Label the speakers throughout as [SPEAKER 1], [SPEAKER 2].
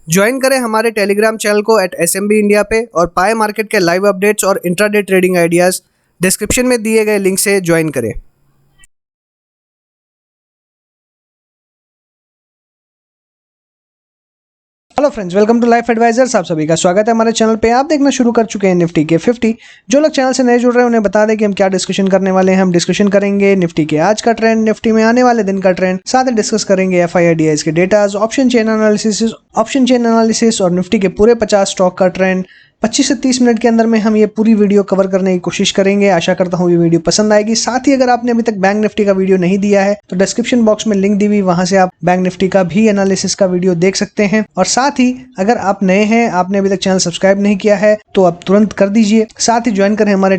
[SPEAKER 1] Join करें हमारे Telegram channel को @SMB इंडिया पे और पाए मार्केट के लाइव अपडेट्स और इंट्राडे ट्रेडिंग आइडियाज़ डिस्क्रिप्शन में दिए गए लिंक से ज्वाइन करें। Hello friends, welcome to Life Advisors. आप सभी का स्वागत है हमारे चैनल पे। आप देखना शुरू कर चुके हैं निफ्टी के 50। जो लोग चैनल से नए जुड़ रहे हैं उन्हें बता दें कि हम क्या डिस्कशन करने वाले हैं। हम डिस्कशन करेंगे निफ्टी के आज का ट्रेंड, निफ्टी में आने वाले दिन का ट्रेंड, साथ ही डिस्कस करेंगे FII/DIs के डेटाज, ऑप्शन चेन एनालिसिस और निफ्टी के पूरे 50 स्टॉक का ट्रेंड 25 से 30 मिनट के अंदर में हम ये पूरी वीडियो कवर करने की कोशिश करेंगे। आशा करता हूँ ये वीडियो पसंद आएगी। साथ ही अगर आपने अभी तक बैंक निफ्टी का वीडियो नहीं दिया है तो डिस्क्रिप्शन बॉक्स में लिंक दी हुई, वहां से आप बैंक निफ्टी का भी एनालिसिस का वीडियो देख सकते हैं। और साथ ही अगर आप नए हैं, आपने अभी तक चैनल सब्सक्राइब नहीं किया है तो आप तुरंत कर दीजिए। साथ ही ज्वाइन करें हमारे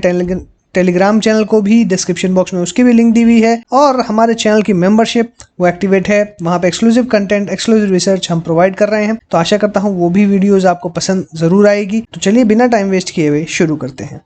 [SPEAKER 1] टेलीग्राम चैनल को भी, डिस्क्रिप्शन बॉक्स में उसकी भी लिंक दी हुई है। और हमारे चैनल की मेंबरशिप वो एक्टिवेट है, वहां पे एक्सक्लूसिव कंटेंट, एक्सक्लूसिव रिसर्च हम प्रोवाइड कर रहे हैं। तो आशा करता हूं वो भी वीडियोस आपको पसंद जरूर आएगी। तो चलिए बिना टाइम वेस्ट किए हुए शुरू करते हैं।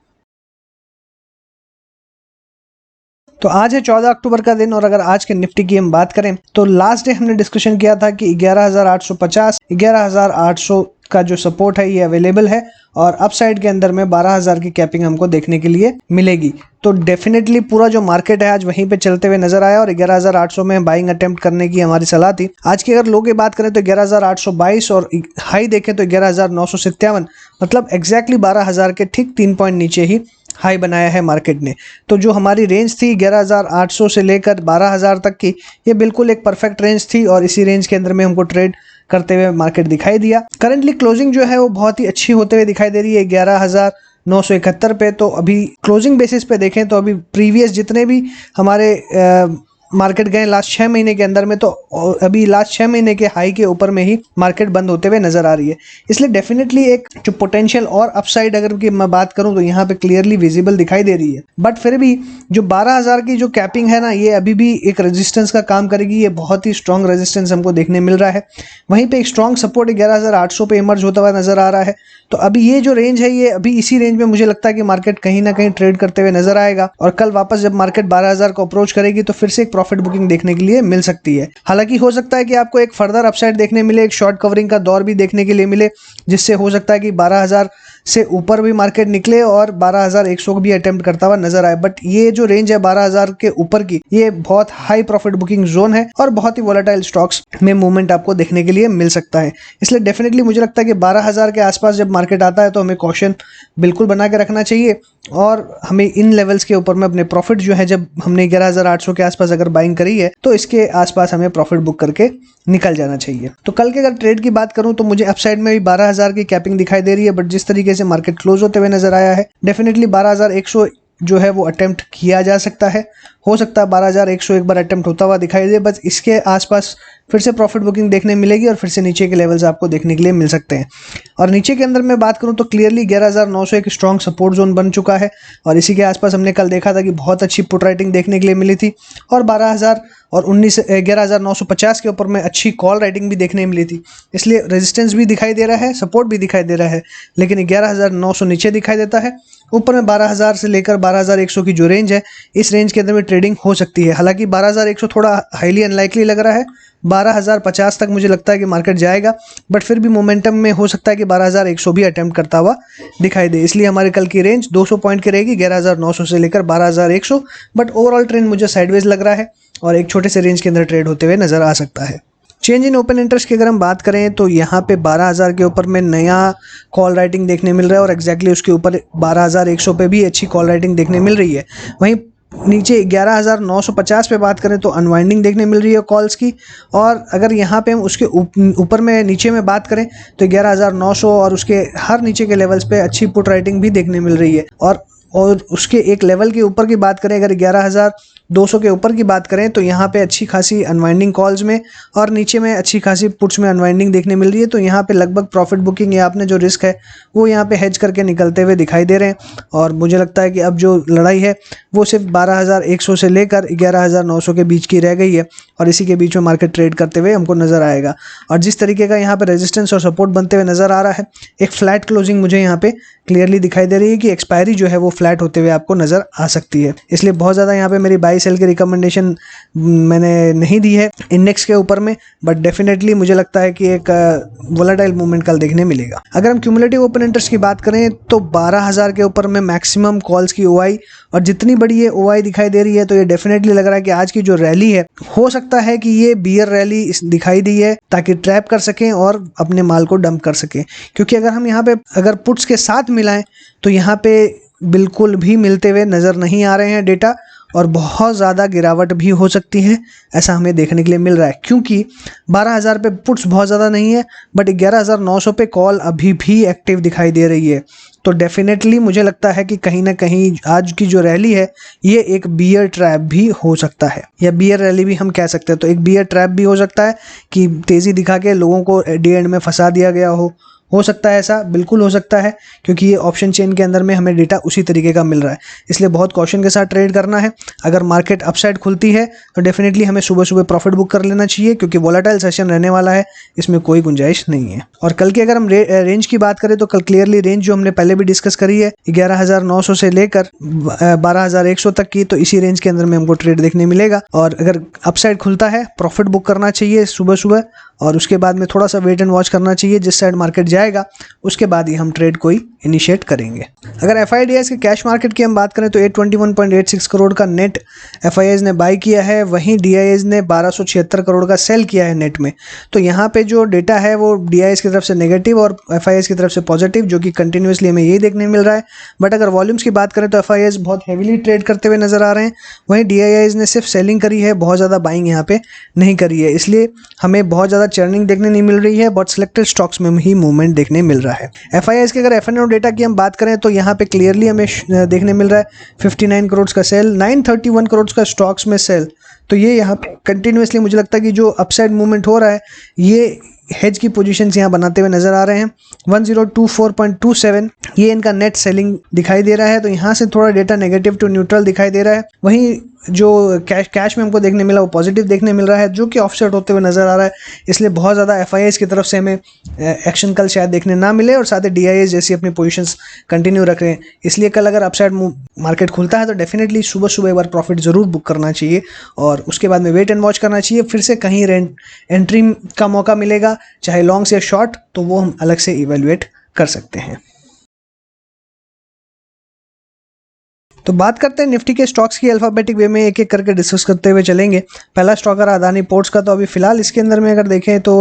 [SPEAKER 1] तो आज है 14 अक्टूबर का दिन और अगर आज के निफ्टी की हम बात करें तो लास्ट डे हमने डिस्कशन किया था कि 11,850, 11,800 का जो सपोर्ट है ये अवेलेबल है और अपसाइड के अंदर में 12,000 की कैपिंग हमको देखने के लिए मिलेगी। तो डेफिनेटली पूरा जो मार्केट है आज वहीं पे चलते हुए नजर आया और 11,800 में बाइंग अटेम्प्ट करने की हमारी सलाह थी। आज की अगर लो की बात करें तो 11,822 और हाई देखें तो 11,957, मतलब एग्जैक्टली 12,000 के ठीक 3 पॉइंट नीचे ही हाई बनाया है मार्केट ने। तो जो हमारी रेंज थी 11,800 से लेकर 12,000 तक की, ये बिल्कुल एक परफेक्ट रेंज थी और इसी रेंज के अंदर में हमको ट्रेड करते हुए मार्केट दिखाई दिया। करंटली क्लोजिंग जो है वो बहुत ही अच्छी होते हुए दिखाई दे रही है 11,971 पे। तो अभी क्लोजिंग बेसिस पे देखें तो अभी प्रीवियस जितने भी हमारे मार्केट गए लास्ट 6 महीने के अंदर में, तो अभी लास्ट 6 महीने के हाई के ऊपर में ही मार्केट बंद होते हुए नजर आ रही है। इसलिए डेफिनेटली एक जो पोटेंशियल और अपसाइड अगर की मैं बात करूं तो यहाँ पे क्लियरली विजिबल दिखाई दे रही है। बट फिर भी जो 12,000 की जो कैपिंग है ना, ये अभी भी एक रेजिस्टेंस का काम करेगी। ये बहुत ही स्ट्रॉन्ग रेजिस्टेंस हमको देखने मिल रहा है। वहीं पे एक स्ट्रॉन्ग सपोर्ट 11,800 पे इमर्ज होता हुआ नजर आ रहा है। तो अभी ये जो रेंज है, ये अभी इसी रेंज में मुझे लगता है कि मार्केट कहीं ना कहीं ट्रेड करते हुए नजर आएगा और कल वापस जब मार्केट 12,000 को अप्रोच करेगी तो फिर से एक प्रॉफिट बुकिंग देखने के लिए मिल सकती है। हालांकि हो सकता है कि आपको एक फर्दर अपसाइड देखने मिले, एक शॉर्ट कवरिंग का दौर भी देखने के लिए मिले, जिससे हो सकता है कि 12,000 से ऊपर भी मार्केट निकले और 12,100 को भी अटेम्प्ट करता हुआ नजर आए। बट ये जो रेंज है 12,000 के ऊपर की, ये बहुत हाई प्रॉफिट बुकिंग जोन है और बहुत ही वोलेटाइल स्टॉक्स में मूवमेंट आपको देखने के लिए मिल सकता है। इसलिए डेफिनेटली मुझे लगता है कि 12,000 के आसपास जब मार्केट आता है तो हमें कॉशन बिल्कुल बना के रखना चाहिए और हमें इन लेवल्स के ऊपर में अपने प्रॉफिट जो है, जब हमने 11,800 के आसपास अगर बाइंग करी है तो इसके आसपास हमें प्रॉफिट बुक करके निकल जाना चाहिए। तो कल के अगर ट्रेड की बात करूं तो मुझे अपसाइड में भी 12,000 की कैपिंग दिखाई दे रही है। बट जिस तरीके से मार्केट क्लोज होते हुए नजर आया है, डेफिनेटली 12,100 जो है वो अटेम्प्ट किया जा सकता है। हो सकता है 12,100 एक बार अटेम्प्ट होता हुआ दिखाई दे, बस इसके आसपास फिर से प्रॉफिट बुकिंग देखने मिलेगी और फिर से नीचे के लेवल्स आपको देखने के लिए मिल सकते हैं। और नीचे के अंदर मैं बात करूं तो क्लियरली 11,900 एक स्ट्रॉन्ग सपोर्ट जोन बन चुका है और इसी के आसपास हमने कल देखा था कि बहुत अच्छी पुट राइटिंग देखने के लिए मिली थी और 12,000 और 11,950 के ऊपर में अच्छी कॉल राइटिंग भी देखने मिली थी। इसलिए रेजिस्टेंस भी दिखाई दे रहा है, सपोर्ट भी दिखाई दे रहा है, लेकिन 11,900 नीचे दिखाई देता है। ऊपर में 12,000 से लेकर 12,100 की जो रेंज है, इस रेंज के अंदर में ट्रेडिंग हो सकती है। हालांकि 12,100 थोड़ा हाईली अनलाइकली लग रहा है। 12,050 तक मुझे लगता है कि मार्केट जाएगा, बट फिर भी मोमेंटम में हो सकता है कि 12,100 भी अटेम्प्ट करता हुआ दिखाई दे। इसलिए हमारे कल की रेंज 200 पॉइंट की रहेगी, 11,900 से लेकर 12,100। बट ओवरऑल ट्रेंड मुझे साइडवेज लग रहा है और एक छोटे से रेंज के अंदर ट्रेड होते हुए नजर आ सकता है। चेंज इन ओपन इंटरेस्ट की अगर हम बात करें तो यहाँ पे 12,000 के ऊपर में नया कॉल राइटिंग देखने मिल रहा है और एग्जैक्टली उसके ऊपर 12,100 पे भी अच्छी कॉल राइटिंग देखने मिल रही है। वहीं नीचे 11,950 पे बात करें तो अनवाइंडिंग देखने मिल रही है कॉल्स की। और अगर यहाँ पे हम उसके ऊपर में नीचे में बात करें तो 11,900 और उसके हर नीचे के लेवल्स पे अच्छी पुट राइटिंग भी देखने मिल रही है। और उसके एक लेवल के ऊपर की बात करें, अगर 11,200 के ऊपर की बात करें तो यहाँ पे अच्छी खासी अनवाइंडिंग कॉल्स में और नीचे में अच्छी खासी पुट्स में अनवाइंडिंग देखने मिल रही है। तो यहाँ पे लगभग प्रॉफिट बुकिंग या आपने जो रिस्क है वो यहाँ पे हेज करके निकलते हुए दिखाई दे रहे हैं। और मुझे लगता है कि अब जो लड़ाई है वो सिर्फ 12,100 से लेकर 11,900 के बीच की रह गई है और इसी के बीच में मार्केट ट्रेड करते हुए हमको नज़र आएगा। और जिस तरीके का यहाँ पे रेजिस्टेंस और सपोर्ट बनते हुए नज़र आ रहा है, एक फ्लैट क्लोजिंग मुझे यहाँ पे क्लियरली दिखाई दे रही है कि एक्सपायरी जो है वो फ्लैट होते हुए आपको नज़र आ सकती है। इसलिए बहुत ज़्यादा यहाँ पे मेरी बाई सेल की रिकमेंडेशन मैंने नहीं दी है इंडेक्स के ऊपर में, बट डेफिनेटली मुझे लगता है कि एक वोलेटाइल मूवमेंट कल देखने मिलेगा। अगर हम क्यूमुलेटिव ओपन इंटरेस्ट की बात करें तो 12,000 के ऊपर में मैक्सिमम कॉल्स की ओआई, और जितनी बड़ी ये ओआई दिखाई दे रही है तो ये डेफिनेटली लग रहा है कि आज की जो रैली है हो सकता है कि ये बियर रैली दिखाई दी है ताकि ट्रैप कर सकें और अपने माल को डंप कर सकें। क्योंकि अगर हम यहाँ पे अगर पुट्स के साथ मिलाएं तो यहाँ पे बिल्कुल भी मिलते हुए नज़र नहीं आ रहे हैं डेटा, और बहुत ज़्यादा गिरावट भी हो सकती है, ऐसा हमें देखने के लिए मिल रहा है। क्योंकि 12,000 पे पुट्स बहुत ज़्यादा नहीं है, बट 11,900 पे कॉल अभी भी एक्टिव दिखाई दे रही है। तो डेफिनेटली मुझे लगता है कि कहीं ना कहीं आज की जो रैली है ये एक बियर ट्रैप भी हो सकता है, या बियर रैली भी हम कह सकते हैं। तो एक बियर ट्रैप भी हो सकता है कि तेज़ी दिखा के लोगों को डी एंड में फंसा दिया गया हो सकता है, ऐसा बिल्कुल हो सकता है, क्योंकि ये ऑप्शन चेन के अंदर में हमें डेटा उसी तरीके का मिल रहा है। इसलिए बहुत कॉशन के साथ ट्रेड करना है। अगर मार्केट अपसाइड खुलती है तो डेफिनेटली हमें सुबह सुबह प्रॉफिट बुक कर लेना चाहिए, क्योंकि वोलेटाइल सेशन रहने वाला है, इसमें कोई गुंजाइश नहीं है। और कल की अगर हम रेंज की बात करें तो कल क्लियरली रेंज जो हमने पहले भी डिस्कस करी है 11,900 से लेकर 12,100 तक की, तो इसी रेंज के अंदर में हमको ट्रेड देखने मिलेगा। और अगर अपसाइड खुलता है प्रॉफिट बुक करना चाहिए सुबह सुबह, और उसके बाद में थोड़ा सा वेट एंड वॉच करना चाहिए। जिस साइड मार्केट जाएगा उसके बाद ही हम ट्रेड कोई इनिशिएट करेंगे। अगर एफआईडीआईज के कैश मार्केट की हम बात करें तो 821.86 करोड़ का नेट एफआईआईज ने बाई किया है, वहीं डीआईएज ने 1276 करोड़ का सेल किया है नेट में। तो यहाँ पे जो डेटा है वो डीआईएज की तरफ से नेगेटिव और एफआईआईज की तरफ से पॉजिटिव, जो कि कंटिन्यूसली हमें यही देखने मिल रहा है। बट अगर वॉल्यूम्स की बात करें तो एफआईआईज बहुत हेवीली ट्रेड करते हुए नजर आ रहे हैं, वहीं डीआईआईज ने सिर्फ सेलिंग करी है, बहुत ज़्यादा बाइंग यहाँ पे नहीं करी है। इसलिए हमें बहुत ज़्यादा चर्निंग देखने नहीं मिल रही है, बहुत सिलेक्टेड स्टॉक्स में ही मूवमेंट देखने मिल रहा है। एफआईआईज के अगर एफएनओ डेटा की हम बात करें तो यहाँ पे क्लियरली हमें देखने मिल रहा है 59 करोड़ का सेल, 931 करोड़ का स्टॉक्स में सेल। तो ये यहाँ पे कंटिन्यूसली मुझे लगता है कि जो अपसाइड मूवमेंट हो रहा है ये हेज की पोजीशंस यहाँ बनाते हुए नजर आ रहे हैं। 1024.27 ये इनका नेट सेलिंग दिखाई दे रहा है, तो यहाँ से थोड़ा डेटा नेगेटिव टू न्यूट्रल दिखाई दे रहा है। वहीं जो कैश में हमको देखने मिला वो पॉजिटिव देखने मिल रहा है, जो कि ऑफसेट होते हुए नजर आ रहा है। इसलिए बहुत ज़्यादा एफआईआईज की तरफ से हमें एक्शन कल शायद देखने ना मिले, और साथ ही डीआईएज जैसी अपनी पोजीशंस कंटिन्यू रख रहे हैं। इसलिए कल अगर अपसाइड मार्केट खुलता है तो डेफिनेटली सुबह सुबह एक बार प्रॉफिट जरूर बुक करना चाहिए, और उसके बाद में वेट एंड वॉच करना चाहिए। फिर से कहीं एंट्री का मौका मिलेगा, चाहे लॉन्ग से शॉर्ट, तो वो हम अलग से इवेल्युएट कर सकते हैं। तो बात करते हैं निफ्टी के स्टॉक्स की, अल्फाबेटिक वे में एक एक करके डिस्कस करते हुए चलेंगे। पहला स्टॉक है अदानी पोर्ट्स का। तो अभी फिलहाल इसके अंदर में अगर देखें तो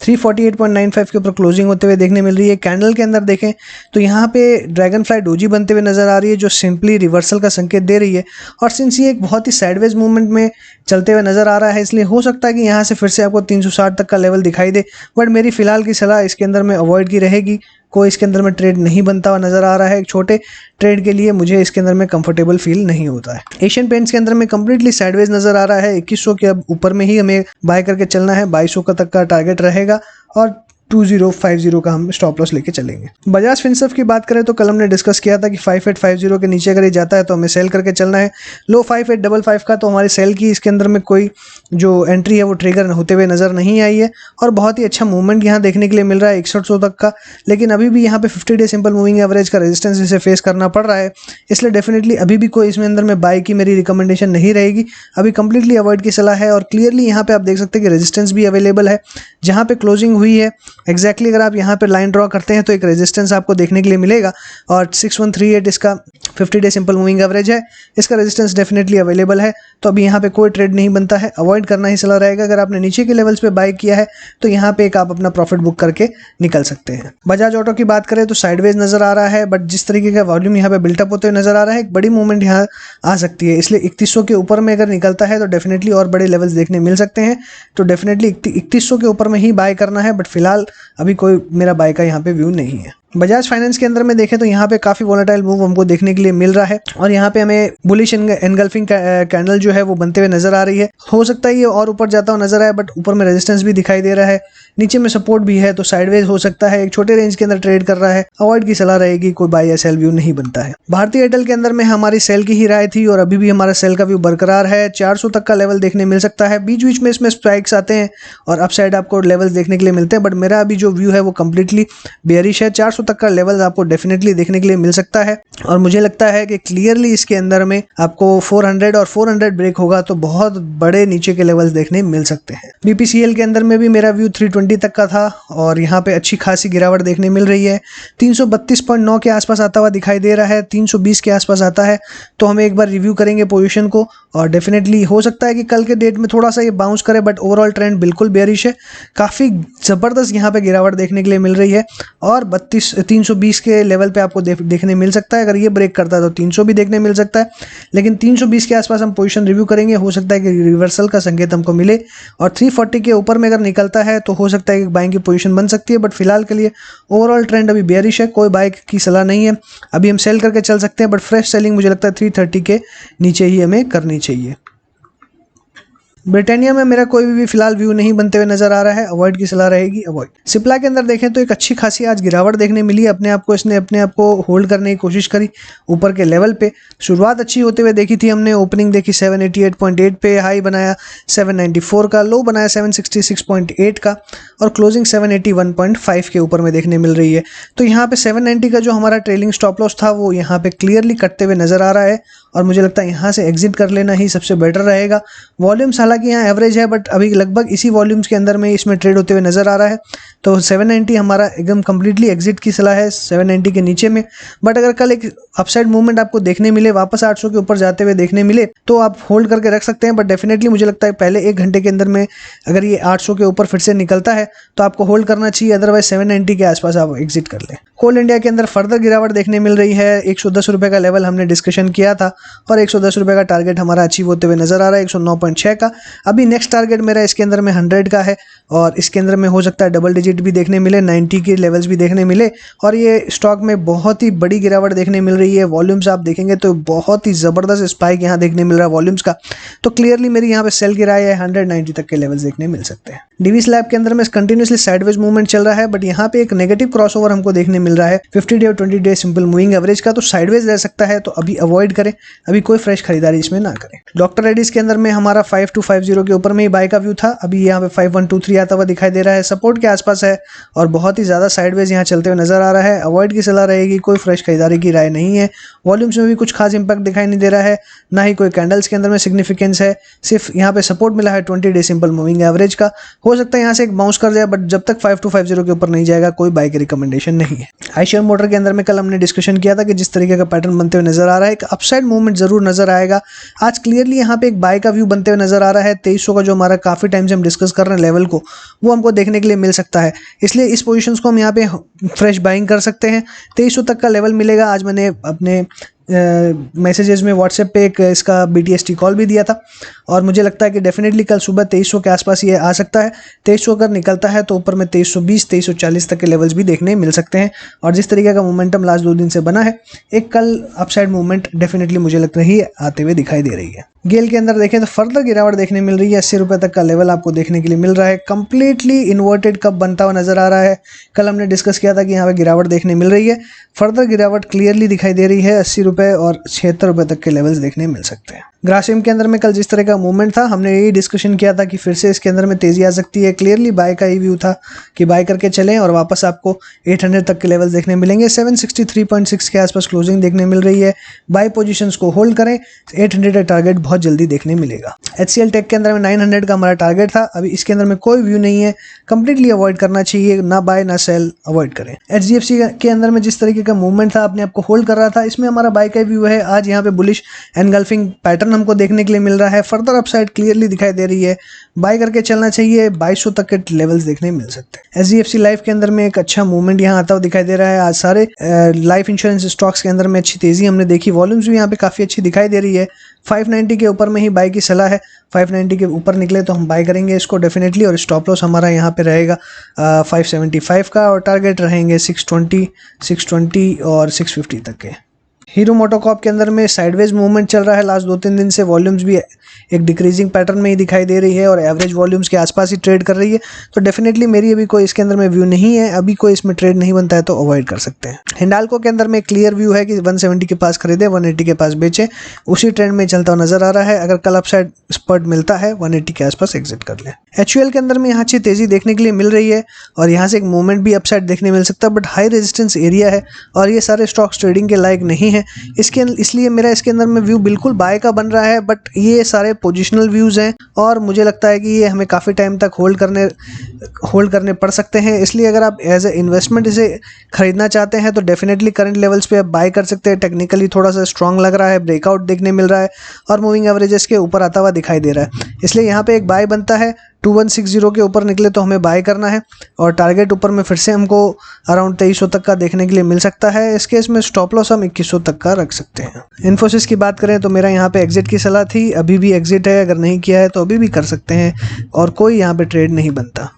[SPEAKER 1] 348.95 के ऊपर क्लोजिंग होते हुए देखने मिल रही है। कैंडल के अंदर देखें तो यहाँ पे ड्रैगन फ्लाई डोजी बनते हुए नजर आ रही है, जो सिंपली रिवर्सल का संकेत दे रही है। और सिंस ये एक बहुत ही साइडवेज मूवमेंट में चलते हुए नजर आ रहा है, इसलिए हो सकता है कि यहाँ से फिर से आपको 360 तक का लेवल दिखाई दे। बट मेरी फिलहाल की सलाह इसके अंदर में अवॉइड की रहेगी, कोई इसके अंदर में ट्रेड नहीं बनता हुआ नजर आ रहा है। एक छोटे ट्रेड के लिए मुझे इसके अंदर में कंफर्टेबल फील नहीं होता है। एशियन पेंट्स के अंदर में कंप्लीटली साइडवेज नजर आ रहा है, 2100 के अब ऊपर में ही हमें बाय करके चलना है, 2200 का तक का टारगेट रहेगा, और 2050 का हम स्टॉप लॉस लेके चलेंगे। बजाज फिनसर्व की बात करें तो कल हमने डिस्कस किया था कि 5850 के नीचे अगर ये जाता है तो हमें सेल करके चलना है। लो 5855 का, तो हमारी सेल की इसके अंदर में कोई जो एंट्री है वो ट्रिगर होते हुए नजर नहीं आई है, और बहुत ही अच्छा मूवमेंट यहाँ देखने के लिए मिल रहा है 6100 तक का। लेकिन अभी भी यहाँ पे 50 डे सिंपल मूविंग एवरेज का रेजिस्टेंस इसे फेस करना पड़ रहा है, इसलिए डेफिनेटली अभी भी कोई इसमें अंदर में बाय की मेरी रिकमेंडेशन नहीं रहेगी, अभी कंप्लीटली अवॉइड की सलाह है। और क्लियरली यहाँ पे आप देख सकते हैं कि रेजिस्टेंस भी अवेलेबल है, जहाँ पे क्लोजिंग हुई है एग्जैक्टली अगर आप यहाँ पे लाइन ड्रॉ करते हैं तो एक रेजिस्टेंस आपको देखने के लिए मिलेगा, और 6138 इसका 50 डे सिंपल मूविंग एवरेज है, इसका रेजिस्टेंस डेफिनेटली अवेलेबल है। तो अभी यहाँ पे कोई ट्रेड नहीं बनता है, अवॉइड करना ही सलाह रहेगा। अगर आपने नीचे के लेवल्स पे बाय किया है तो यहाँ पे एक आप अपना प्रॉफिट बुक करके निकल सकते हैं। बजाज ऑटो की बात करें तो साइडवेज नजर आ रहा है, बट जिस तरीके का वॉल्यूम यहाँ पे बिल्टअप होते हुए नजर आ रहा है, एक बड़ी मूवमेंट यहाँ आ सकती है। इसलिए 3100 के ऊपर में अगर निकलता है तो डेफिनेटली और बड़े लेवल्स देखने मिल सकते हैं। तो डेफिनेटली 3100 के ऊपर में ही बाय करना है, बट फिलहाल अभी कोई मेरा बाय का यहाँ पे व्यू नहीं है। बजाज फाइनेंस के अंदर में देखें तो यहाँ पे काफी वोलेटाइल मूव हमको देखने के लिए मिल रहा है, और यहाँ पे हमें बुलिश एनगल्फिंग कैंडल जो है वो बनते हुए नजर आ रही है। हो सकता है ये और ऊपर जाता हुआ नजर आए, बट ऊपर में रेजिस्टेंस भी दिखाई दे रहा है, नीचे में सपोर्ट भी है, तो साइडवेज हो सकता है। एक छोटे रेंज के अंदर ट्रेड कर रहा है, अवॉइड की सलाह रहेगी, कोई बाय या सेल व्यू नहीं बनता है। भारतीय एयरटेल के अंदर में हमारी सेल की ही राय थी, और अभी भी हमारा सेल का व्यू बरकरार है। 400 तक का लेवल देखने मिल सकता है, बीच बीच में इसमें स्पाइक्स आते हैं और अपसाइड आपको लेवल्स देखने के लिए मिलते हैं, बट मेरा अभी जो व्यू है वो कम्प्लीटली बेयरिश है। 400 1100 तक का लेवल आपको डेफिनेटली देखने के लिए मिल सकता है। और मुझे लगता है कि क्लियरली इसके अंदर में आपको 400 और 400 ब्रेक होगा तो बहुत बड़े नीचे के लेवल्स देखने मिल सकते हैं। BPCL के अंदर में भी मेरा व्यू 320 तक का था और यहाँ पे अच्छी खासी गिरावट देखने मिल रही है। 332.9 के आसपास आता हुआ दिखाई दे रहा है, 320 के आसपास आता है तो हम एक बार रिव्यू करेंगे पोजीशन को और डेफिनेटली हो सकता है कि कल के डेट में थोड़ा सा ये बाउंस करे, बट ओवरऑल ट्रेंड बिल्कुल बेयरिश है। काफ़ी ज़बरदस्त यहाँ पे गिरावट देखने के लिए मिल रही है और 320 के लेवल पे आपको देखने मिल सकता है। अगर ये ब्रेक करता है तो 300 भी देखने मिल सकता है, लेकिन 320 के आसपास हम पोजीशन रिव्यू करेंगे। हो सकता है कि रिवर्सल का संकेत हमको मिले और 340 के ऊपर में अगर निकलता है तो हो सकता है कि बाइंग की पोजीशन बन सकती है, बट फिलहाल के लिए ओवरऑल ट्रेंड अभी बेयरिश है, कोई बाइक की सलाह नहीं है। अभी हम सेल करके चल सकते हैं, बट फ्रेश सेलिंग मुझे लगता है 330 के नीचे ही हमें करनी चाहिए। ब्रिटानिया में मेरा कोई भी फिलहाल व्यू नहीं बनते हुए नजर आ रहा है, अवॉइड की सलाह रहेगी, अवॉइड। सिप्ला के अंदर देखें तो एक अच्छी खासी आज गिरावट देखने मिली, अपने आप को होल्ड करने की कोशिश करी ऊपर के लेवल पे। शुरुआत अच्छी होते हुए देखी थी हमने, ओपनिंग देखी 788.8 पे, हाई बनाया 794 का, लो बनाया 766.8 का और क्लोजिंग 781.5 के ऊपर में देखने मिल रही है। तो यहाँ पे 790 का जो हमारा ट्रेलिंग स्टॉप लॉस था वो यहाँ पे क्लियरली कटते हुए नजर आ रहा है और मुझे लगता है यहाँ से एग्जिट कर लेना ही सबसे बेटर रहेगा। वॉल्यूम्स हालांकि यहाँ एवरेज है, बट अभी लगभग इसी वॉल्यूम्स के अंदर में इसमें ट्रेड होते हुए नजर आ रहा है। तो 790 हमारा एकदम कंप्लीटली एग्जिट की सलाह है 790 के नीचे में। बट अगर कल एक अपसाइड मूवमेंट आपको देखने मिले, वापस 800 के ऊपर जाते हुए देखने मिले तो आप होल्ड करके रख सकते हैं। बट डेफिनेटली मुझे लगता है पहले 1 घंटे के अंदर में अगर ये 800 के ऊपर फिर से निकलता है तो आपको होल्ड करना चाहिए, अदरवाइज 790 के आसपास आप एग्जिट कर लें। कोल इंडिया के अंदर फर्दर गिरावट देखने मिल रही है। 110 रुपये का लेवल हमने डिस्कशन किया था और 110 रुपये का टारगेट हमारा अचीव होते हुए नजर आ रहा है 109.6 का। अभी नेक्स्ट टारगेट मेरा इसके अंदर में 100 का है और इसके अंदर में हो सकता है डबल डिजिट भी देखने मिले, 90 के लेवल्स भी देखने मिले। और ये स्टॉक में बहुत ही बड़ी गिरावट देखने मिल रही है। वॉल्यूम्स आप देखेंगे तो बहुत ही ज़बरदस्त स्पाइक यहाँ देखने मिल रहा है वॉल्यूम्स का। तो क्लियरली मेरी यहाँ पे सेल की राय है, 190 तक के लेवल्स देखने मिल सकते हैं। डीवी स्लैब के अंदर में कंटिन्यूसली साइडवेज मूवमेंट चल रहा है, बट यहाँ पे एक नेगेटिव क्रॉसओवर हमको देखने मिल रहा है 50 डे और 20 डे सिंपल मूविंग एवरेज का, तो साइडवेज रह सकता है, तो अभी अवॉइड करें, अभी कोई फ्रेश खरीदारी इसमें ना करें। डॉक्टर रेड्डीज के अंदर में हमारा 5250 के ऊपर में ही बाय का व्यू था, अभी यहाँ पे 5123 आता हुआ दिखाई दे रहा है, सपोर्ट के आसपास है और बहुत ही ज्यादा साइडवेज यहाँ चलते हुए नजर आ रहा है। अवॉइड की सलाह रहेगी, कोई फ्रेश खरीदारी की राय नहीं है। वॉल्यूम्स में भी कुछ खास इंपैक्ट दिखाई नहीं दे रहा है, ना ही कोई कैंडल्स के अंदर में सिग्निफिकेंस है, सिर्फ यहाँ पे सपोर्ट मिला है 20 डे सिंपल मूविंग एवरेज का। हो सकता है यहाँ से एक बाउंस कर जाए, बट जब तक 5250 के ऊपर नहीं जाएगा कोई बाय की रिकमेंडेशन नहीं है। आईशियर मोटर के अंदर में कल हमने डिस्कशन किया था कि जिस तरीके का पैटर्न बनते हुए नजर आ रहा है, एक अपसाइड मूवमेंट जरूर नजर आएगा। आज क्लियरली यहाँ पे एक बाय का व्यू बनते हुए नजर आ रहा है। 2300 का जो हमारा काफी टाइम से हम डिस्कस कर रहे हैं लेवल को, वो हमको देखने के लिए मिल सकता है, इसलिए इस पोजीशंस को हम यहाँ पे फ्रेश बाइंग कर सकते हैं। 2300 तक का लेवल मिलेगा। आज मैंने अपने मैसेजेस में व्हाट्सएप पे एक इसका BTST कॉल भी दिया था और मुझे लगता है कि डेफिनेटली कल सुबह 2300 के आसपास ये आ सकता है। 2300 अगर निकलता है तो ऊपर में 2320 2340 तक के लेवल्स भी देखने मिल सकते हैं। और जिस तरीके का मोमेंटम लास्ट 2 दिन से बना है, एक कल अपसाइड मूवमेंट डेफिनेटली मुझे लग रही है आते हुए दिखाई दे रही है। गेल के अंदर देखें तो फर्दर गिरावट देखने मिल रही है, 80 रुपये तक का लेवल आपको देखने के लिए मिल रहा है। कंप्लीटली इन्वर्टेड कप बनता हुआ नजर आ रहा है। कल हमने डिस्कस किया था कि यहाँ पे गिरावट देखने मिल रही है, फर्दर गिरावट क्लियरली दिखाई दे रही है। 80 रुपये और 76 रुपये तक के लेवल्स देखने मिल सकते हैं। ग्रासिम के अंदर में कल जिस तरह का मूवमेंट था, हमने यही डिस्कशन किया था कि फिर से इसके अंदर में तेजी आ सकती है। क्लियरली बाय का ही व्यू था कि बाय करके चलें और वापस आपको 800 तक के लेवल्स देखने मिलेंगे। 763.6 के आसपास क्लोजिंग देखने मिल रही है। बाय पोजीशंस को होल्ड करें, 800 का टारगेट बहुत जल्दी देखने मिलेगा। HCL टेक के अंदर में 900 का हमारा टारगेट था, अभी इसके अंदर में कोई व्यू नहीं है, कंप्लीटली अवॉइड करना चाहिए, ना बाय ना सेल, अवॉइड करें। HDFC के अंदर में जिस तरीके का मूवमेंट था, अपने आपको होल्ड कर रहा था, इसमें हमारा बाय का व्यू है। आज यहाँ पे बुलिश एनगल्फिंग पैटर्न हमको देखने के लिए मिल रहा है, फर्दर अपसाइड क्लियरली दिखाई दे रही है, बाय करके चलना चाहिए। 2200 तक के लेवल्स देखने मिल सकते हैं। SDFC लाइफ के अंदर में एक अच्छा मूवमेंट यहाँ आता हुआ दिखाई दे रहा है। आज सारे लाइफ इंश्योरेंस स्टॉक्स के अंदर में अच्छी तेजी हमने देखी, वॉल्यूम्स भी यहाँ पे काफी अच्छी दिखाई दे रही है। 590 के ऊपर में ही बाय की सलाह है, 590 के ऊपर निकले तो हम बाय करेंगे इसको डेफिनेटली। और स्टॉप लॉस हमारा यहाँ पे रहेगा 575 का और टारगेट रहेंगे 620 और 650 तक के। हीरो मोटोकॉर्प के अंदर में साइडवेज मूवमेंट चल रहा है लास्ट 2-3 दिन से। वॉल्यूम्स भी एक डिक्रीजिंग पैटर्न में ही दिखाई दे रही है और एवरेज वॉल्यूम्स के आसपास ही ट्रेड कर रही है। तो डेफिनेटली मेरी अभी कोई इसके अंदर में व्यू नहीं है, अभी कोई इसमें ट्रेड नहीं बनता है तो अवॉइड कर सकते हैं। हिंडाल्को के अंदर में क्लियर व्यू है कि 170 के पास खरीदे, 180 के पास बेचे, उसी ट्रेंड में चलता हुआ नजर आ रहा है। अगर कल अपसाइड स्पर्ट मिलता है 180 के आसपास एग्जिट कर ले। HUL के अंदर में यहाँ अच्छी तेजी देखने के लिए मिल रही है और यहाँ से एक मूवमेंट भी अपसाइड देखने मिल सकता है, बट हाई रेजिस्टेंस एरिया है और ये सारे स्टॉक्स ट्रेडिंग के लायक नहीं है। इसलिए मेरा इसके अंदर में व्यू बिल्कुल बाय का बन रहा है, बट ये सारे पोजिशनल व्यूज हैं और मुझे लगता है कि ये हमें काफ़ी टाइम तक होल्ड करने पड़ सकते हैं। इसलिए अगर आप एज ए इन्वेस्टमेंट इसे खरीदना चाहते हैं तो डेफिनेटली करंट लेवल्स पे आप बाय कर सकते हैं। टेक्निकली थोड़ा सा स्ट्रांग लग रहा है, ब्रेकआउट देखने मिल रहा है और मूविंग एवरेजेस के ऊपर आता हुआ दिखाई दे रहा है, इसलिए यहाँ पे एक बाय बनता है। 2160 के ऊपर निकले तो हमें बाय करना है और टारगेट ऊपर में फिर से हमको अराउंड 2300 तक का देखने के लिए मिल सकता है। इस केस में स्टॉप लॉस हम 2100 तक का रख सकते हैं। इन्फोसिस की बात करें तो मेरा यहाँ पे एग्जिट की सलाह थी, अभी भी एग्जिट है, अगर नहीं किया है तो अभी भी कर सकते हैं और कोई यहाँ पे ट्रेड नहीं बनता।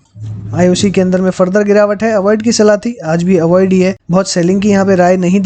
[SPEAKER 1] IOC के अंदर में फर्दर गिरावट है, अवॉइड की सलाह थी, आज भी अवॉइड ही है। बहुत सेलिंग की यहाँ पे राय नहीं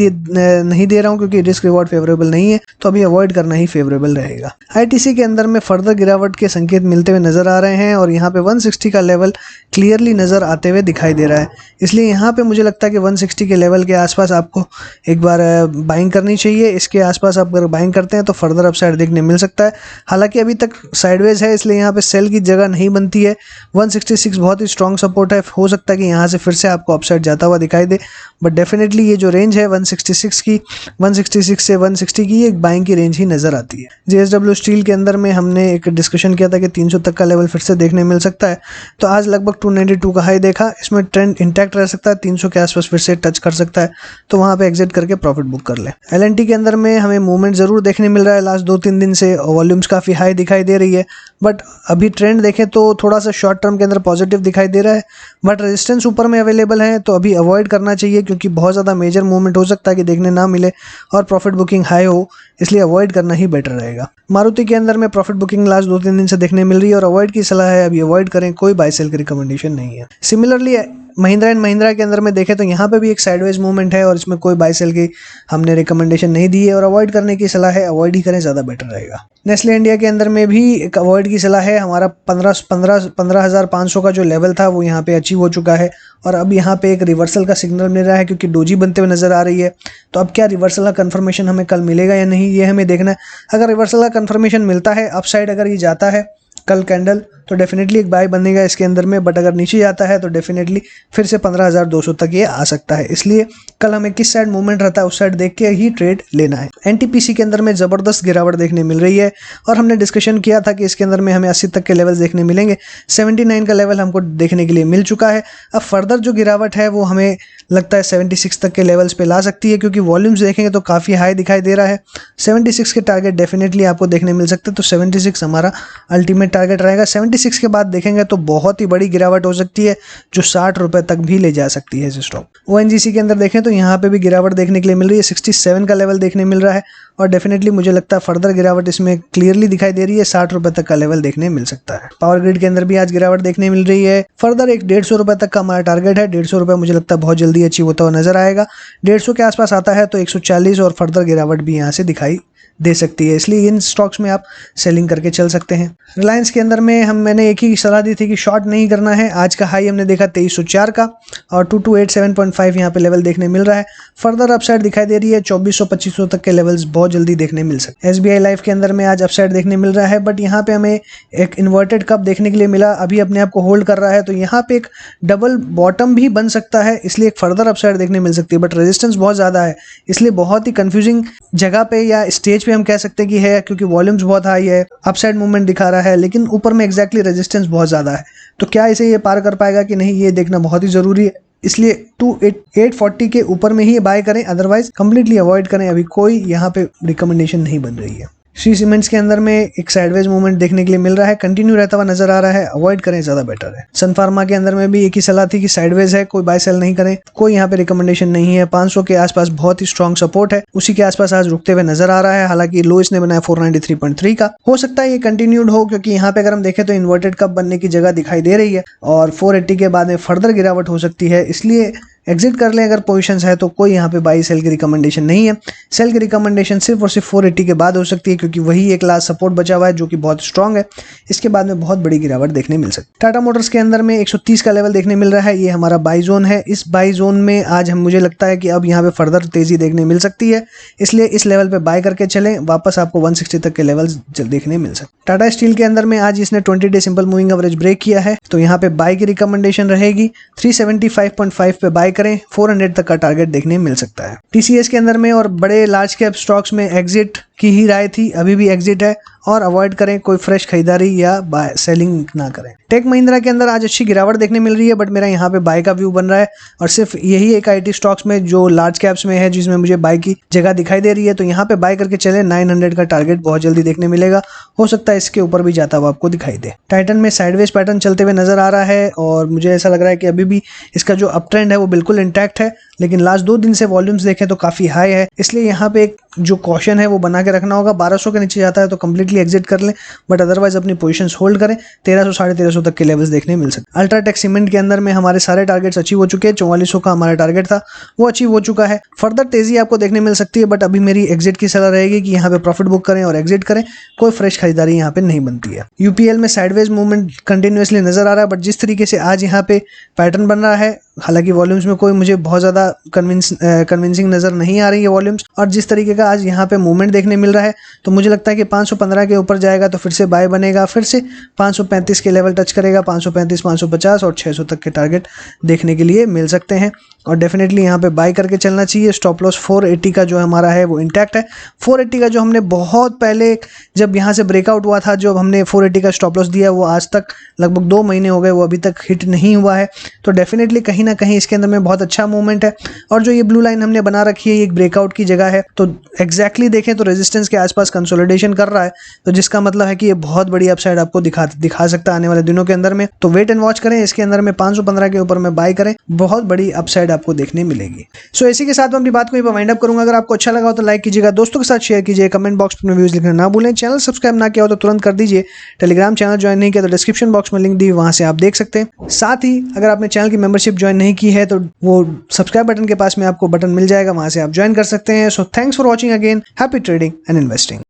[SPEAKER 1] दे रहा हूँ क्योंकि रिस्क रिवॉर्ड फेवरेबल नहीं है, तो अभी अवॉइड करना ही फेवरेबल रहेगा। ITC के अंदर में फर्दर गिरावट के संकेत मिलते हुए नजर आ रहे हैं और यहाँ पे 160 का लेवल क्लियरली नजर आते हुए दिखाई दे रहा है, इसलिए यहाँ पे मुझे लगता है कि 160 के लेवल के आसपास आपको एक बार बाइंग करनी चाहिए। इसके आसपास आप अगर बाइंग करते हैं तो फर्दर अपसाइड देखने मिल सकता है। हालांकि अभी तक साइडवेज है, इसलिए यहाँ पे सेल की जगह नहीं बनती है। 166 बहुत ही स्ट्रॉन्ग सपोर्ट है, हो सकता है कि यहाँ से फिर से आपको अपसाइड जाता हुआ दिखाई दे, बट डेफिनेटली ये जो रेंज है 166 से 160 की, एक बाइंग की रेंज ही नजर आती है। JSW स्टील के अंदर में हमने एक डिस्कशन किया था कि 300 तक का लेवल फिर से देखने मिल सकता है, तो आज लगभग 292 का हाई देखा, इसमें ट्रेंड इंटैक्ट रह सकता है, 300 के आसपास फिर से टच कर सकता है, तो वहां पे एग्जिट करके प्रॉफिट बुक कर ले। LNT के अंदर में हमें मूवमेंट जरूर देखने मिल रहा है लास्ट 2-3 दिन से, वॉल्यूम्स काफी हाई दिखाई दे रही है, बट अभी ट्रेंड देखें तो थोड़ा सा शॉर्ट टर्म के अंदर पॉजिटिव दिखाई दे रहा है, बट रेजिस्टेंस ऊपर में अवेलेबल है, तो अभी अवॉइड करना चाहिए क्योंकि बहुत ज़्यादा मेजर मूवमेंट हो सकता है कि देखने ना मिले और प्रॉफिट बुकिंग हाई हो, इसलिए अवॉइड करना ही बेटर रहेगा। मारुति के अंदर में प्रॉफिट बुकिंग लास्ट 2-3 दिन से देखने मिल रही है और अवॉइड की सलाह है, अभी अवॉइड करें, कोई बाय सेल की रिकमेंडेशन नहीं है। सिमिलरली महिंद्रा एंड महिंद्रा के अंदर में देखें तो यहाँ पे भी एक साइडवेज मूवमेंट है और इसमें कोई बाय सेल की हमने रिकमेंडेशन नहीं दी है और अवॉइड करने की सलाह है, अवॉइड ही करें, ज़्यादा बेटर रहेगा। नेस्ले इंडिया के अंदर में भी एक अवॉइड की सलाह है, हमारा 15,500 का जो लेवल था वो यहाँ पे अचीव हो चुका है और अब यहाँ पे एक रिवर्सल का सिग्नल मिल रहा है क्योंकि डोजी बनते हुए नजर आ रही है, तो अब क्या रिवर्सल का कंफर्मेशन हमें कल मिलेगा या नहीं, ये हमें देखना है। अगर रिवर्सल का कंफर्मेशन मिलता है, अपसाइड अगर ये जाता है कल कैंडल, तो डेफिनेटली एक बाय बनेगा इसके अंदर में, बट अगर नीचे जाता है तो डेफिनेटली फिर से 15,200 तक ये आ सकता है, इसलिए कल हमें किस साइड मूवमेंट रहता है उस साइड देख के ही ट्रेड लेना है। NTPC के अंदर में ज़बरदस्त गिरावट देखने मिल रही है और हमने डिस्कशन किया था कि इसके अंदर में हमें 80 तक के लेवल देखने मिलेंगे, 79 का लेवल हमको देखने के लिए मिल चुका है। अब फर्दर जो गिरावट है वो हमें लगता है 76 तक के लेवल्स पे ला सकती है क्योंकि वॉल्यूम्स देखेंगे तो काफ़ी हाई दिखाई दे रहा है। 76 के टारगेट डेफिनेटली आपको देखने मिल सकते हैं, तो 76 हमारा अल्टीमेट टारगेट रहेगा। 76 के बाद देखेंगे तो बहुत ही बड़ी गिरावट हो सकती है जो 60 रुपए तक भी ले जा सकती है स्टॉक। ONGC के अंदर देखें तो यहाँ पे भी गिरावट देखने के लिए मिल रही है, 67 का लेवल देखने मिल रहा है और डेफिनेटली मुझे लगता है फर्दर गिरावट इसमें क्लियरली दिखाई दे रही है, 60 रुपए तक का लेवल देखने मिल सकता है। पावर ग्रिड के अंदर भी आज गिरावट देखने मिल रही है, फर्दर एक 150 रुपए तक का हमारा टारगेट है, 150 रुपए मुझे लगता है बहुत जल्दी अचीव होता हुआ नजर आएगा। 150 के आसपास आता है तो 140 और फर्दर गिरावट भी यहाँ से दिखाई दे सकती है, इसलिए इन स्टॉक्स में आप सेलिंग करके चल सकते हैं। रिलायंस के अंदर में मैंने एक ही सलाह दी थी कि शॉर्ट नहीं करना है। आज का हाई हमने देखा 2304 का और 2287.5 यहाँ पे लेवल देखने मिल रहा है, फर्दर अपसाइड दिखाई दे रही है, 2400-2500 तक के लेवल्स बहुत जल्दी देखने मिल सकते हैं। SBI लाइफ के अंदर में आज अपसाइड देखने मिल रहा है, बट यहाँ पे हमें एक इन्वर्टेड कप देखने के लिए मिला, अभी अपने आप को होल्ड कर रहा है, तो यहाँ पे एक डबल बॉटम भी बन सकता है, इसलिए एक फर्दर अपसाइड देखने मिल सकती है, बट रेजिस्टेंस बहुत ज़्यादा है, इसलिए बहुत ही कंफ्यूजिंग जगह पे या स्टेज पे हम कह सकते हैं कि है, क्योंकि वॉल्यूम्स बहुत हाई है, अपसाइड मूवमेंट दिखा रहा है, लेकिन ऊपर में एग्जैक्टली रेजिस्टेंस बहुत ज़्यादा है, तो क्या इसे ये पार कर पाएगा कि नहीं, ये देखना बहुत ही ज़रूरी है। इसलिए 840 के ऊपर में ही बाय करें, अदरवाइज कंप्लीटली अवॉइड करें, अभी कोई यहाँ पे रिकमेंडेशन नहीं बन रही है। श्री सीमेंट्स के अंदर में एक साइडवेज मूवमेंट देखने के लिए मिल रहा है, कंटिन्यू रहता हुआ नजर आ रहा है, अवॉइड करें, ज़्यादा बेटर है। सन फार्मा के अंदर में भी एक ही सलाह थी कि साइडवेज है, कोई बाय सेल नहीं करें, कोई यहाँ पे रिकमेंडेशन नहीं है। 500 के आसपास बहुत ही स्ट्रॉन्ग सपोर्ट है, उसी के आसपास आज रुकते हुए नजर आ रहा है, हालांकि लो इसने बनाया 493.3 का, हो सकता है ये कंटिन्यूड हो क्योंकि यहाँ पे अगर हम देखें तो इन्वर्टेड कप बनने की जगह दिखाई दे रही है और 480 के बाद में फर्दर गिरावट हो सकती है, इसलिए एग्जिट कर लें अगर पोजीशंस है तो कोई यहाँ पे बाई सेल की रिकमेंडेशन नहीं है। सेल की रिकमेंडेशन सिर्फ और सिर्फ 480 के बाद हो सकती है, क्योंकि वही एक लास्ट सपोर्ट बचा हुआ है जो कि बहुत स्ट्रांग है। इसके बाद में बहुत बड़ी गिरावट देखने मिल सकती है। टाटा मोटर्स के अंदर में 130 का लेवल देखने मिल रहा है, ये हमारा बाई जोन है। इस बाई जोन में आज मुझे लगता है कि अब यहाँ पे फर्दर तेजी देखने मिल सकती है, इसलिए इस लेवल पे बाय करके चलें। वापस आपको 160 तक के लेवल देखने मिल सकते हैं। टाटा स्टील के अंदर में आज इसने 20 day simple moving average break किया है, तो यहाँ पे बाय की रिकमेंडेशन रहेगी। 375.5 पे बाय करें, 400 तक का टारगेट देखने मिल सकता है। टीसीएस के अंदर में और बड़े लार्ज कैप स्टॉक्स में एग्जिट की ही राय थी, अभी भी एग्जिट है और अवॉइड करें, कोई फ्रेश खरीदारी या सेलिंग ना करें। टेक महिंद्रा के अंदर आज अच्छी गिरावट देखने मिल रही है, बट मेरा यहाँ पे बाय का व्यू बन रहा है और सिर्फ यही एक आईटी स्टॉक्स में जो लार्ज कैप्स में है जिसमें मुझे बाय की जगह दिखाई दे रही है, तो यहाँ पे बाय करके चले। 900 का टारगेट बहुत जल्दी देखने मिलेगा, हो सकता है इसके ऊपर भी जाता हुआ आपको दिखाई दे। टाइटन में साइडवेज पैटर्न चलते हुए नजर आ रहा है और मुझे ऐसा लग रहा है कि अभी भी इसका जो अप ट्रेंड है वो बिल्कुल इंटैक्ट है, लेकिन लास्ट 2 दिन से वॉल्यूम्स देखें तो काफी हाई है, इसलिए यहाँ पे एक जो कॉशन है वो बना के रखना होगा। 1200 के नीचे जाता है तो कंप्लीटली एग्जिट कर लें, बट अदरवाइज अपनी पोजीशंस होल्ड करें। 1300 1350 तक के लेवल्स देखने मिल सकते। अल्ट्राटेक सीमेंट के अंदर में हमारे सारे टारगेट्स अचीव हो चुके हैं। 4400 का हमारा टारगेट था वो अचीव हो चुका है। फर्दर तेजी आपको देखने मिल सकती है, बट अभी मेरी एग्जिट की सलाह रहेगी कि यहाँ पे प्रॉफिट बुक करें और एग्जिट करें, कोई फ्रेश खरीदारी यहाँ पे नहीं बनती है। यूपीएल में साइडवेज मूवमेंट कंटिन्यूसली नजर आ रहा है, बट जिस तरीके से आज यहाँ पे पैटर्न बन रहा है, हालांकि वॉल्यूम्स में कोई मुझे बहुत ज़्यादा कन्विंसिंग नज़र नहीं आ रही है वॉल्यूम्स, और जिस तरीके का आज यहाँ पे मूवमेंट देखने मिल रहा है, तो मुझे लगता है कि 515 के ऊपर जाएगा तो फिर से बाय बनेगा, फिर से 535 के लेवल टच करेगा, 535 550 और 600 तक के टारगेट देखने के लिए मिल सकते हैं और डेफिनेटली यहाँ पे बाय करके चलना चाहिए। स्टॉप लॉस 480 का जो हमारा है वो इंटैक्ट है। 480 का जो हमने बहुत पहले जब यहाँ से ब्रेकआउट हुआ था, जो हमने 480 का स्टॉप लॉस दिया, वो आज तक लगभग 2 महीने हो गए, वो अभी तक हिट नहीं हुआ है। तो डेफिनेटली कहीं ना कहीं इसके अंदर में बहुत अच्छा मूवमेंट है और जो ये ब्लू लाइन हमने बना रखी है, ये एक ब्रेकआउट की जगह है, तो एग्जैक्टली देखें तो रेजिस्टेंस के आसपास कंसोलिडेशन कर रहा है, तो जिसका मतलब है कि ये बहुत बड़ी अपसाइड आपको दिखा सकता है आने वाले दिनों के अंदर में। तो वेट एंड वॉच करें, इसके अंदर में 515 के ऊपर में बाय करें, बहुत बड़ी अपसाइड आपको देखने मिलेगी। सो इसी के साथ मैं अपनी बात को वाइंड अप करूंगा। अगर आपको अच्छा लगा हो तो लाइक कीजिएगा, दोस्तों के साथ शेयर कीजिए, कमेंट बॉक्स में व्यूज लिखना ना भूलें। चैनल सब्सक्राइब ना किया हो तो तुरंत कर दीजिए। टेलीग्राम चैनल ज्वाइन नहीं किया तो डिस्क्रिप्शन बॉक्स में लिंक दी, वहां से आप देख सकते हैं। साथ ही अगर आपने चैनल की मेंबरशिप ज्वाइन नहीं की है तो वो सब्सक्राइब बटन के पास में आपको बटन मिल जाएगा, वहां से आप ज्वाइन कर सकते हैं। So thanks for watching again, happy trading and investing.